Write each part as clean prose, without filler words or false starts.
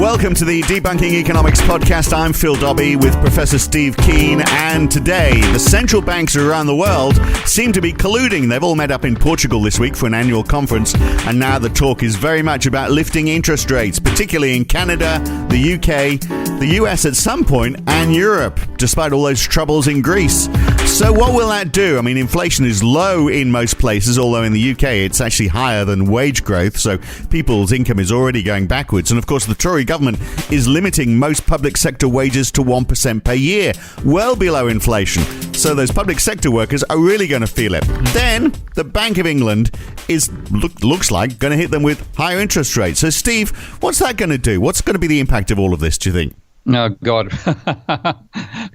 Welcome to the Debunking Economics Podcast. I'm Phil Dobbie with Professor Steve Keen, and today the central banks around the world seem to be colluding. They've all met up in Portugal this week for an annual conference, and now the talk is very much about lifting interest rates, particularly in Canada, the UK, the US at some point, and Europe, despite all those troubles in Greece. So what will that do? I mean, inflation is low in most places, although in the UK it's actually higher than wage growth, so people's income is already going backwards. And of course, the Tory government is limiting most public sector wages to 1% per year, well below inflation. So those public sector workers are really going to feel it. Then the Bank of England looks like going to hit them with higher interest rates. So Steve, what's that going to do? What's going to be the impact of all of this, do you think? Oh, God.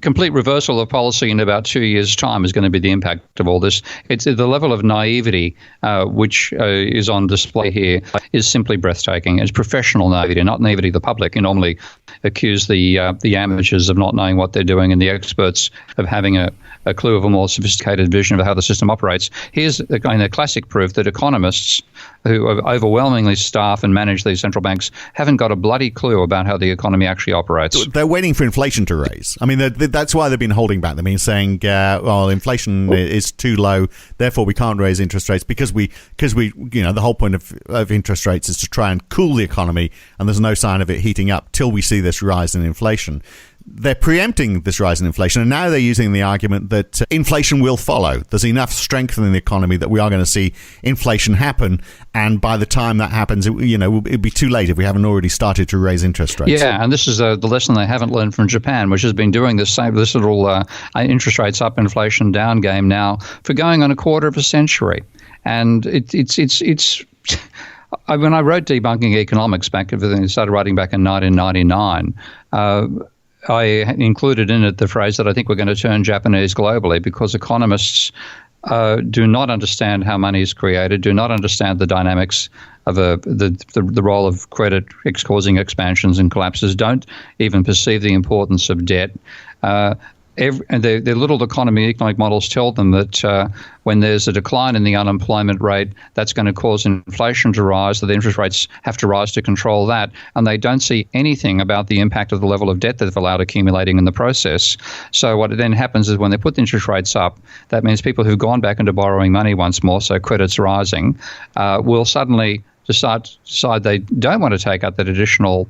Complete reversal of policy in about 2 years' time is going to be the impact of all this. It's the level of naivety which is on display here is simply breathtaking. It's professional naivety, not naivety of the public. You normally accuse the amateurs of not knowing what they're doing and the experts of having a clue of a more sophisticated vision of how the system operates. Here's a classic proof that economists who overwhelmingly staff and manage these central banks haven't got a bloody clue about how the economy actually operates. They're waiting for inflation to raise. I mean, that's why they've been holding back. They've been saying, well, inflation is too low, therefore we can't raise interest rates because we the whole point of interest rates is to try and cool the economy, and there's no sign of it heating up till we see this rise in inflation. They're preempting this rise in inflation, and now they're using the argument that inflation will follow. There's enough strength in the economy that we are going to see inflation happen, and by the time that happens, it'll be too late if we haven't already started to raise interest rates. Yeah, and this is the lesson they haven't learned from Japan, which has been doing this little interest rates up, inflation down game now for going on a quarter of a century, and it's. When I wrote Debunking Economics back, I started writing back in 1999. I included in it the phrase that I think we're going to turn Japanese globally because economists do not understand how money is created, do not understand the dynamics of the role of credit causing expansions and collapses, don't even perceive the importance of debt. And their little economic models tell them that when there's a decline in the unemployment rate, that's going to cause inflation to rise, that the interest rates have to rise to control that. And they don't see anything about the impact of the level of debt that they've allowed accumulating in the process. So what then happens is when they put the interest rates up, that means people who've gone back into borrowing money once more, so credit's rising, will suddenly decide they don't want to take out that additional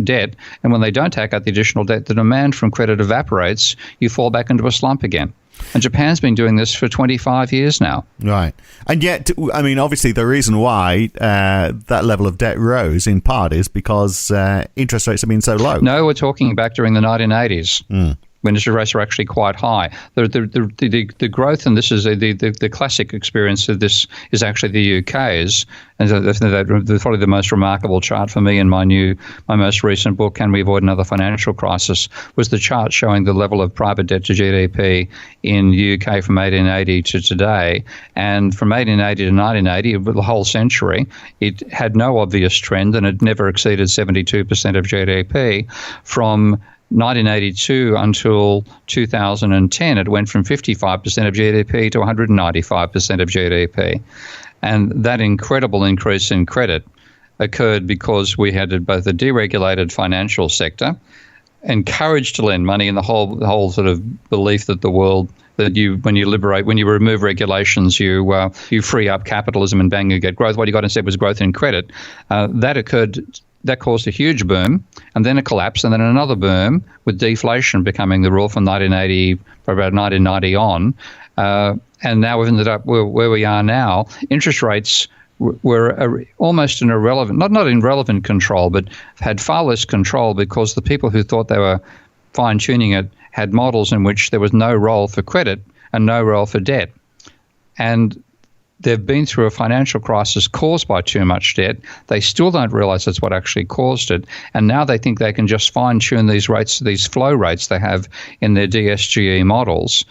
debt, and when they don't take out the additional debt, the demand from credit evaporates, you fall back into a slump again. And Japan's been doing this for 25 years now. Right. And yet, I mean, obviously the reason why that level of debt rose in part is because interest rates have been so low. No, we're talking back during the 1980s. When interest rates are actually quite high. The growth, and this is the classic experience of this, is actually the UK's, and probably the most remarkable chart for me in my most recent book, Can We Avoid Another Financial Crisis, was the chart showing the level of private debt to GDP in the UK from 1880 to today. And from 1880 to 1980, the whole century, it had no obvious trend and it never exceeded 72% of GDP. From 1982 until 2010, it went from 55% of GDP to 195% of GDP. And that incredible increase in credit occurred because we had both a deregulated financial sector, encouraged to lend money, and the whole sort of belief that the world, that when you remove regulations, you free up capitalism and bang, you get growth. What you got instead was growth in credit. That occurred. That caused a huge boom, and then a collapse, and then another boom, with deflation becoming the rule from 1980, about 1990 on. And now we've ended up where we are now. Interest rates were almost an irrelevant, not irrelevant control, but had far less control because the people who thought they were fine-tuning it had models in which there was no role for credit and no role for debt. And they've been through a financial crisis caused by too much debt. They still don't realize that's what actually caused it. And now they think they can just fine-tune these rates, these flow rates they have in their DSGE models,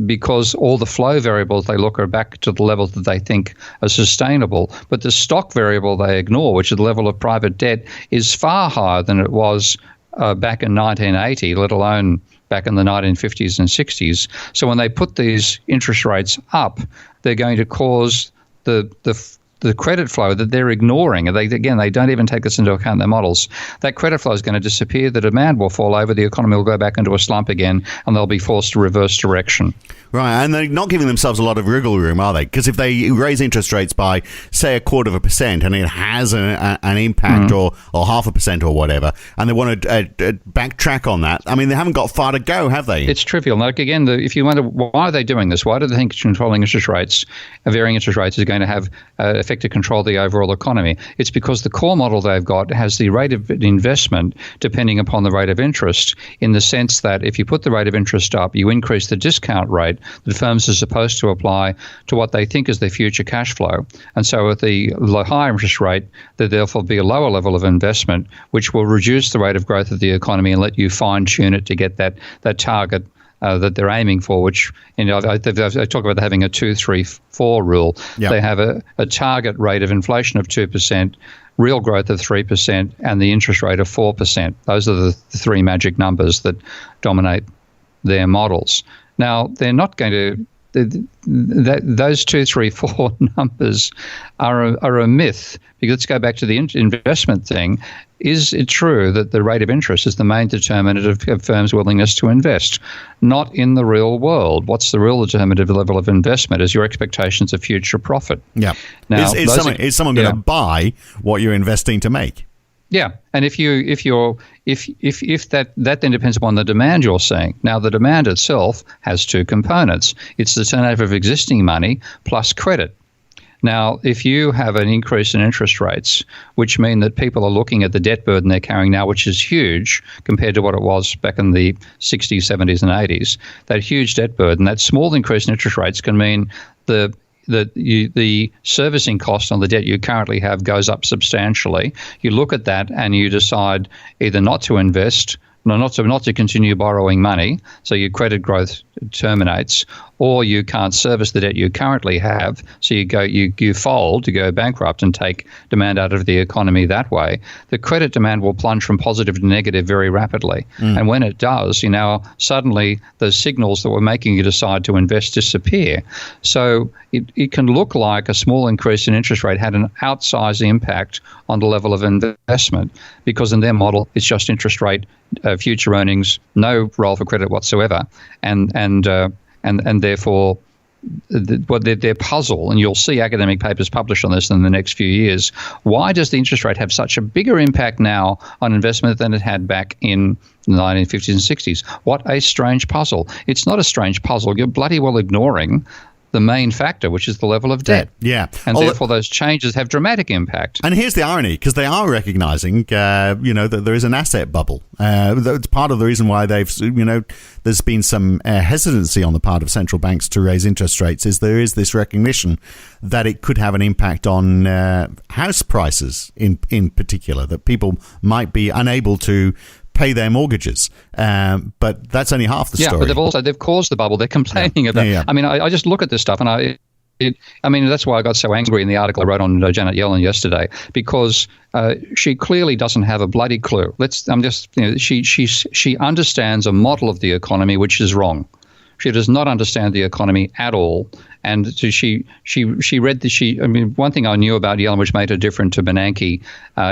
because all the flow variables they look are back to the levels that they think are sustainable. But the stock variable they ignore, which is the level of private debt, is far higher than it was back in 1980, let alone back in the 1950s and 60s. So when they put these interest rates up, they're going to cause the the credit flow that they're ignoring, and they don't even take this into account in their models, that credit flow is going to disappear, the demand will fall over, the economy will go back into a slump again, and they'll be forced to reverse direction. Right, and they're not giving themselves a lot of wriggle room, are they? Because if they raise interest rates by, say, 0.25%, and it has an impact, or 0.5% or whatever, and they want to backtrack on that, I mean, they haven't got far to go, have they? It's trivial. Like, again, if you wonder why are they doing this, why do they think controlling interest rates, varying interest rates, is going to have effective control of the overall economy? It's because the core model they've got has the rate of investment depending upon the rate of interest, in the sense that if you put the rate of interest up, you increase the discount rate that firms are supposed to apply to what they think is their future cash flow. And so at the higher interest rate, there therefore be a lower level of investment, which will reduce the rate of growth of the economy and let you fine-tune it to get that target that they're aiming for, which, I talk about having a 2-3-4 rule. Yep. They have a target rate of inflation of 2%, real growth of 3%, and the interest rate of 4%. Those are the three magic numbers that dominate their models. Now, they're not going to. Those 2, 3, 4 numbers are a myth. Because let's go back to the investment thing. Is it true that the rate of interest is the main determinant of firms' willingness to invest? Not in the real world. What's the real determinant of the level of investment? Is your expectations of future profit? Yeah. Now, is someone going to buy what you're investing to make? Yeah, and if that then depends upon the demand you're seeing. Now, the demand itself has two components. It's the turnover of existing money plus credit. Now, if you have an increase in interest rates, which mean that people are looking at the debt burden they're carrying now, which is huge compared to what it was back in the 60s, 70s, and 80s, that huge debt burden, that small increase in interest rates can mean the servicing cost on the debt you currently have goes up substantially. You look at that and you decide either not to invest, not to continue borrowing money, so your credit growth terminates, or you can't service the debt you currently have, so you fold, to go bankrupt and take demand out of the economy that way. The credit demand will plunge from positive to negative very rapidly. And when it does, suddenly the signals that were making you decide to invest disappear. So it can look like a small increase in interest rate had an outsized impact on the level of investment, because in their model, it's just interest rate, future earnings, no role for credit whatsoever. And therefore, their puzzle, and you'll see academic papers published on this in the next few years. Why does the interest rate have such a bigger impact now on investment than it had back in the 1950s and 60s? What a strange puzzle. It's not a strange puzzle. You're bloody well ignoring the main factor, which is the level of debt. Yeah. And therefore those changes have dramatic impact. And here's the irony, because they are recognizing, that there is an asset bubble. That's part of the reason why there's been some hesitancy on the part of central banks to raise interest rates, is there is this recognition that it could have an impact on house prices in particular, that people might be unable to pay their mortgages, but that's only half the story. Yeah, but they've caused the bubble. They're complaining about. Yeah. I mean, I just look at this stuff, and that's why I got so angry in the article I wrote on Janet Yellen yesterday, because she clearly doesn't have a bloody clue. She understands a model of the economy which is wrong. She does not understand the economy at all. And so she read one thing I knew about Yellen which made her different to Bernanke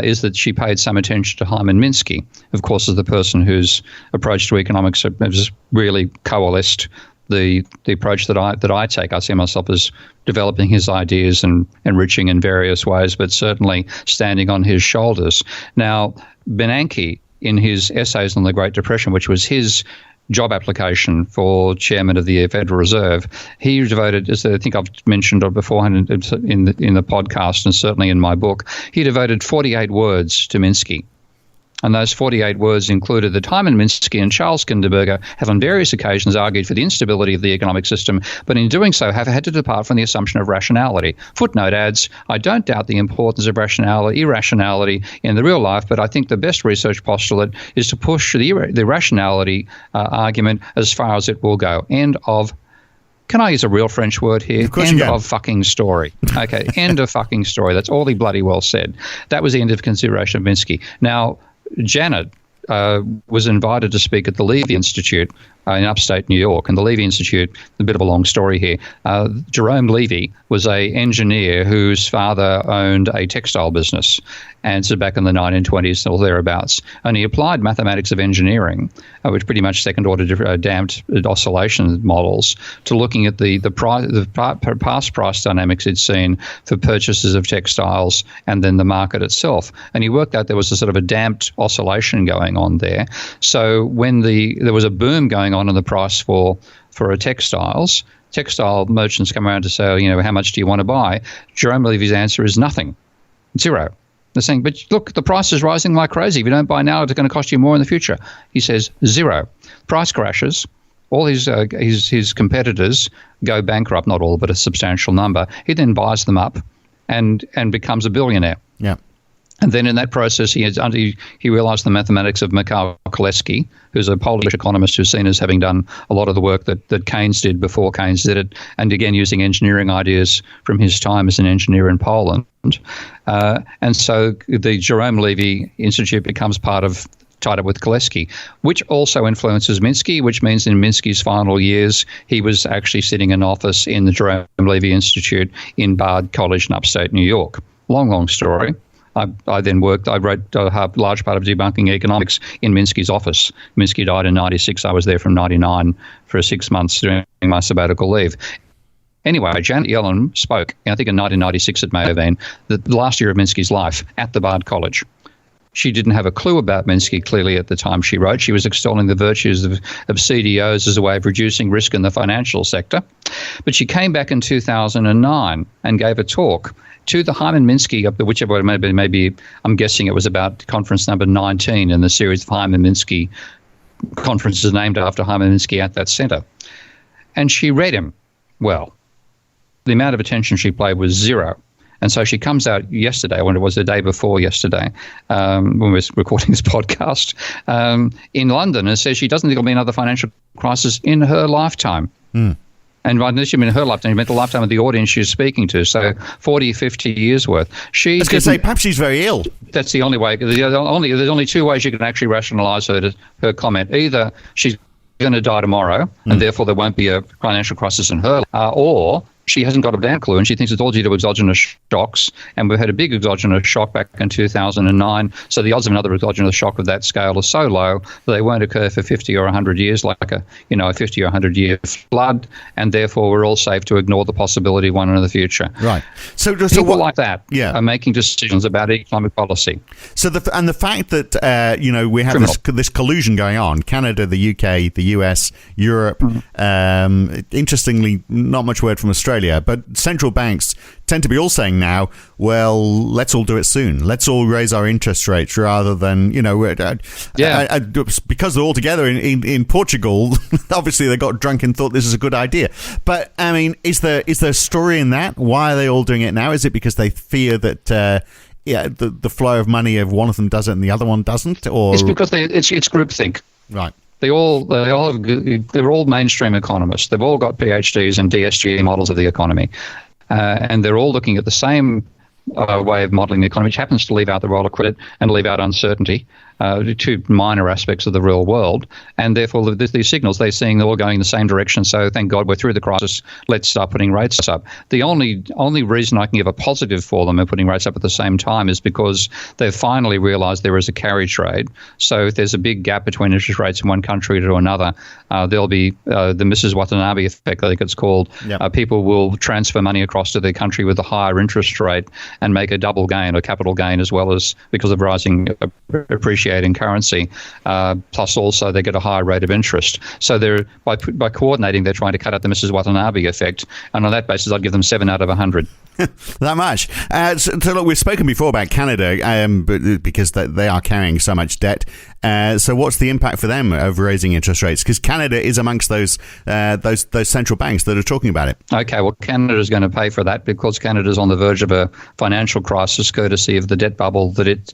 is that she paid some attention to Hyman Minsky, of course, as the person whose approach to economics has really coalesced the approach that I take. I see myself as developing his ideas and enriching in various ways, but certainly standing on his shoulders. Now, Bernanke, in his essays on the Great Depression, which was his job application for chairman of the Federal Reserve, he devoted, as I think I've mentioned beforehand in the podcast and certainly in my book, he devoted 48 words to Minsky. And those 48 words included that Hyman Minsky and Charles Kinderberger have on various occasions argued for the instability of the economic system, but in doing so have had to depart from the assumption of rationality. Footnote adds, I don't doubt the importance of irrationality in the real life, but I think the best research postulate is to push the rationality argument as far as it will go. End of. Can I use a real French word here? Of course end you can. Of fucking story. Okay, end of fucking story. That's all he bloody well said. That was the end of consideration of Minsky. Now, Janet was invited to speak at the Levy Institute in upstate New York. And the Levy Institute, a bit of a long story here. Jerome Levy was an engineer whose father owned a textile business, and so back in the 1920s or thereabouts. And he applied mathematics of engineering, which pretty much second-order damped oscillation models, to looking at the past price dynamics he'd seen for purchases of textiles and then the market itself. And he worked out there was a sort of a damped oscillation going on there. So when there was a boom going on in the price for textile merchants come around to say, how much do you want to buy? Jerome Levy's answer is nothing, zero. They're saying, but look, the price is rising like crazy. If you don't buy now, it's going to cost you more in the future. He says zero. Price crashes. All his competitors go bankrupt, not all, but a substantial number. He then buys them up and becomes a billionaire. Yeah. And then in that process, he realized the mathematics of Mikhail Koleski, who's a Polish economist who's seen as having done a lot of the work that Keynes did before Keynes did it, and again using engineering ideas from his time as an engineer in Poland. And so the Jerome Levy Institute becomes tied up with Koleski, which also influences Minsky, which means in Minsky's final years, he was actually sitting in office in the Jerome Levy Institute in Bard College in upstate New York. Long story. I then wrote a large part of Debunking Economics in Minsky's office. Minsky died in 96. I was there from 99 for 6 months during my sabbatical leave. Anyway, Janet Yellen spoke, I think in 1996 it may have been, the last year of Minsky's life at the Bard College. She didn't have a clue about Minsky clearly at the time she wrote. She was extolling the virtues of CDOs as a way of reducing risk in the financial sector. But she came back in 2009 and gave a talk to the Hyman Minsky, whichever it may be, maybe I'm guessing it was about conference number 19 in the series of Hyman Minsky conferences named after Hyman Minsky at that center. And she read him well. The amount of attention she paid was zero. And so she comes out yesterday, when it was the day before yesterday, when we were recording this podcast, in London, and says she doesn't think there'll be another financial crisis in her lifetime. And by this, you mean her lifetime, you meant the lifetime of the audience she's speaking to, so 40, 50 years worth. I was going to say, perhaps she's very ill. That's the only way. There's only two ways you can actually rationalise her comment. Either she's going to die tomorrow, and therefore there won't be a financial crisis in her, or she hasn't got a damn clue, and she thinks it's all due to exogenous shocks. And we had a big exogenous shock back in 2009. So the odds of another exogenous shock of that scale are so low that they won't occur for 50 or 100 years, like a 50 or 100-year flood. And therefore, we're all safe to ignore the possibility of one in the future. Right. So people like that are making decisions about economic policy. So the fact that we have this collusion going on, Canada, the UK, the US, Europe. Interestingly, not much word from Australia. But central banks tend to be all saying now, well, let's all do it soon. Let's all raise our interest rates rather than, because they're all together in Portugal, obviously they got drunk and thought this is a good idea. But, I mean, is there a story in that? Why are they all doing it now? Is it because they fear that the flow of money of one of them does it and the other one doesn't? Or it's because it's groupthink. Right. They're all mainstream economists. They've all got PhDs in DSGE models of the economy, and they're all looking at the same way of modelling the economy, which happens to leave out the role of credit and leave out uncertainty, two minor aspects of the real world. And therefore, these signals, they're seeing they're all going in the same direction. So thank God we're through the crisis. Let's start putting rates up. The only reason I can give a positive for them in putting rates up at the same time is because they've finally realised there is a carry trade. So if there's a big gap between interest rates in one country to another, there'll be the Mrs. Watanabe effect, I think it's called. Yep. People will transfer money across to their country with a higher interest rate and make a double gain or capital gain, as well as because of rising appreciating currency. Plus also they get a higher rate of interest. So they're by coordinating, they're trying to cut out the Mrs. Watanabe effect. And on that basis, I'd give them 7 out of 100. That much. So look, we've spoken before about Canada because they are carrying so much debt. So what's the impact for them of raising interest rates? Because Canada is amongst those central banks that are talking about it. Okay, well, Canada's going to pay for that because Canada's on the verge of a financial crisis courtesy of the debt bubble that it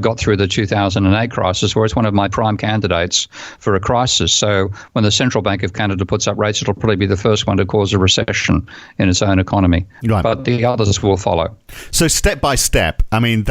got through the 2008 crisis, where it's one of my prime candidates for a crisis. So when the Central Bank of Canada puts up rates, it'll probably be the first one to cause a recession in its own economy. Right. But the others will follow. So step by step, I mean,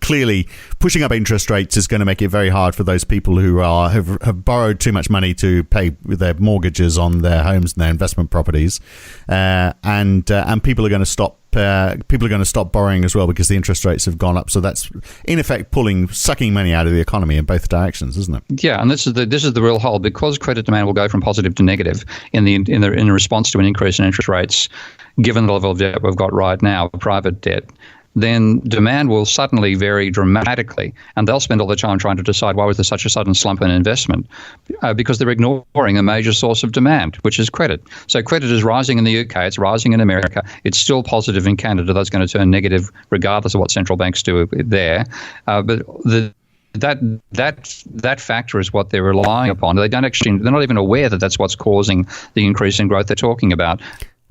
clearly pushing up interest rates is going to make it very hard for those people who have borrowed too much money to pay their mortgages on their homes and their investment properties, and people are going to stop. People are going to stop borrowing as well because the interest rates have gone up. So that's in effect sucking money out of the economy in both directions, isn't it? Yeah, and this is the real hole, because credit demand will go from positive to negative in response to an increase in interest rates, given the level of debt we've got right now, private debt. Then demand will suddenly vary dramatically, and they'll spend all the time trying to decide why was there such a sudden slump in investment, because they're ignoring a major source of demand, which is credit. So credit is rising in the UK, it's rising in America, it's still positive in Canada. That's going to turn negative regardless of what central banks do there. But that factor is what they're relying upon. They're not even aware that that's what's causing the increase in growth they're talking about.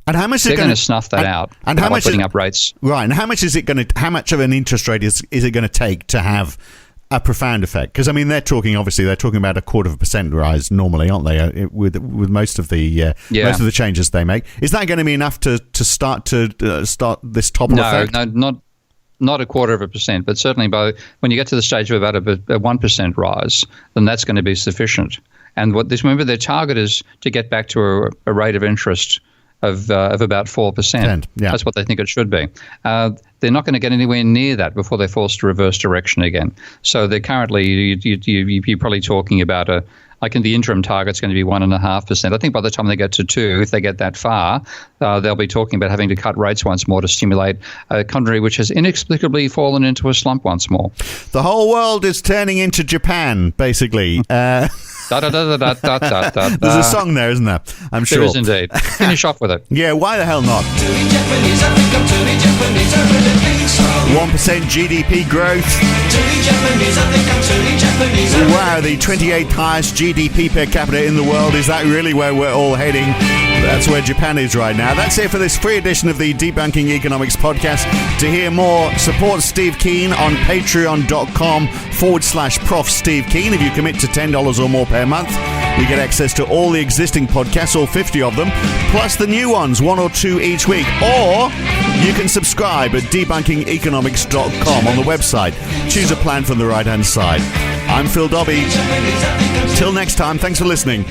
And how much they're going to snuff that out? And how much putting up rates? Right. And how much is it going to? How much of an interest rate is it going to take to have a profound effect? Because I mean, they're talking about a 0.25% rise normally, aren't they? With most of the most of the changes they make, is that going to be enough to start this topple effect? No, not 0.25%, but certainly when you get to the stage of about a 1% rise, then that's going to be sufficient. And remember, their target is to get back to a rate of interest of about 4%. Yeah. That's what they think it should be. They're not going to get anywhere near that before they're forced to reverse direction again. So they're currently, you're probably talking about in the interim target's going to be 1.5%. I think by the time they get to 2%, if they get that far, they'll be talking about having to cut rates once more to stimulate a economy which has inexplicably fallen into a slump once more. The whole world is turning into Japan, basically. There's a song there, isn't there? I'm sure. There is indeed. Finish off with it. Yeah, why the hell not? 1% GDP growth. Wow, the 28th highest GDP per capita in the world. Is that really where we're all heading? That's where Japan is right now. That's it for this free edition of the Debunking Economics Podcast. To hear more, support Steve Keen on patreon.com/Prof. Steve Keen. If you commit to $10 or more per month, you get access to all the existing podcasts, all 50 of them, plus the new ones, 1 or 2 each week. Or you can subscribe at debunkingeconomics.com on the website. Choose a plan from the right-hand side. I'm Phil Dobbie. Till next time, thanks for listening.